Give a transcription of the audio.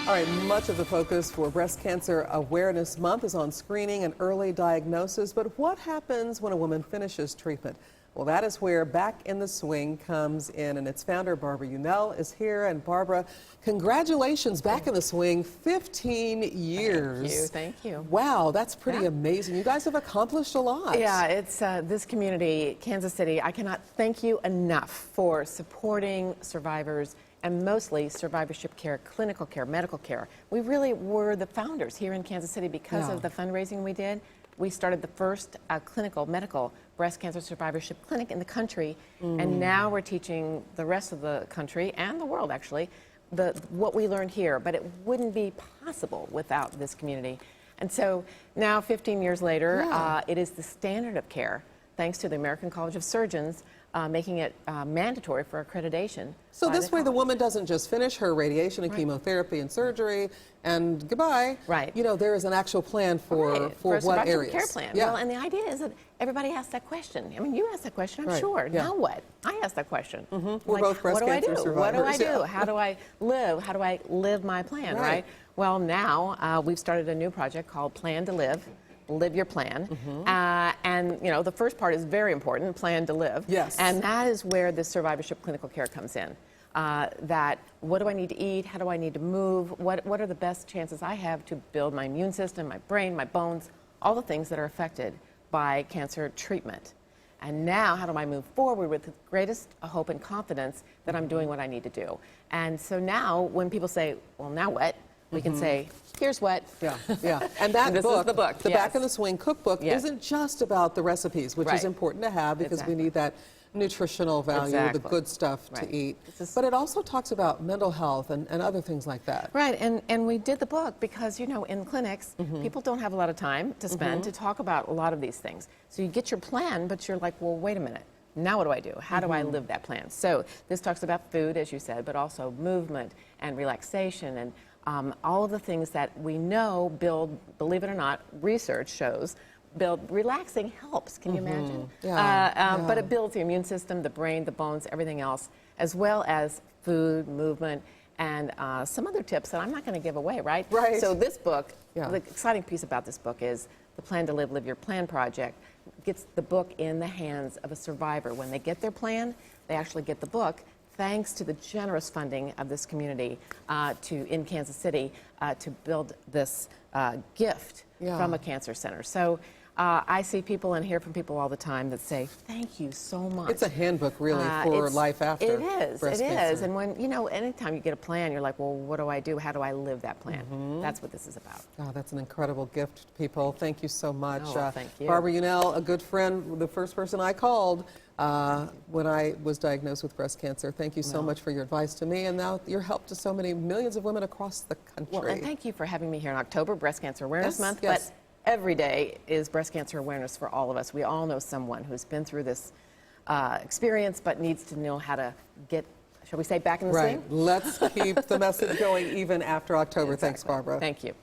All right, much of the focus for Breast Cancer Awareness Month is on screening and early diagnosis, but what happens when a woman finishes treatment? Well, that is where Back in the Swing comes in, and its founder, Barbara Unell, is here. And Barbara, congratulations, Back in the Swing, 15 years. Thank you. Wow, that's pretty amazing. You guys have accomplished a lot. Yeah, it's this community, Kansas City, I cannot thank you enough for supporting survivors and mostly survivorship care, clinical care, medical care. We really were the founders here in Kansas City because of the fundraising we did. We started the first clinical, medical breast cancer survivorship clinic in the country, and now we're teaching the rest of the country and the world, actually, what we learned here. But it wouldn't be possible without this community. And so now, 15 years later, it is the standard of care, thanks to the American College of Surgeons, making it mandatory for accreditation. So this way the woman doesn't just finish her radiation and chemotherapy and surgery and goodbye. Right. You know, there is an actual plan for what areas. Care plan. Yeah. Well, and the idea is that everybody asks that question. I mean, you asked that question, I'm sure. Yeah. Now what? I asked that question. We're both breast cancer survivors. What do I do? How do I live? How do I live my plan, right? Well, now we've started a new project called Plan to Live. Live your plan. And, you know, the first part is very important, plan to live. Yes. And that is where the survivorship clinical care comes in. That what do I need to eat? How do I need to move? What are the best chances I have to build my immune system, my brain, my bones, all the things that are affected by cancer treatment. And now, how do I move forward with the greatest hope and confidence that I'm doing what I need to do? And so now, when people say, well, now what? We can say, here's what. Yeah. And that this book, is the book, the Back in the Swing cookbook, isn't just about the recipes, which is important to have because we need that nutritional value, the good stuff to eat. But it also talks about mental health and other things like that. Right, and we did the book because, you know, in clinics, people don't have a lot of time to spend to talk about a lot of these things. So you get your plan, but you're like, well, wait a minute. Now what do I do? How do I live that plan? So this talks about food, as you said, but also movement and relaxation and all of the things that we know build, believe it or not, research shows, relaxing helps, can you imagine? But it builds the immune system, the brain, the bones, everything else, as well as food, movement, and some other tips that I'm not going to give away, right? So this book, the exciting piece about this book is the Plan to Live, Live Your Plan project gets the book in the hands of a survivor. When they get their plan, they actually get the book, thanks to the generous funding of this community in Kansas City to build this gift from a cancer center. So I see people and hear from people all the time that say, thank you so much. It's a handbook, really, for life after breast cancer. And when, you know, anytime you get a plan, you're like, well, what do I do? How do I live that plan? That's what this is about. Oh, that's an incredible gift to people. Thank you so much. Oh, thank you. Barbara Unell, a good friend, the first person I called when I was diagnosed with breast cancer. Thank you so much for your advice to me and now your help to so many millions of women across the country. Well, and thank you for having me here in October, Breast Cancer Awareness Month. But every day is breast cancer awareness for all of us. We all know someone who's been through this experience but needs to know how to get, shall we say, back in the swing? Let's keep the message going even after October. Thanks, Barbara. Thank you.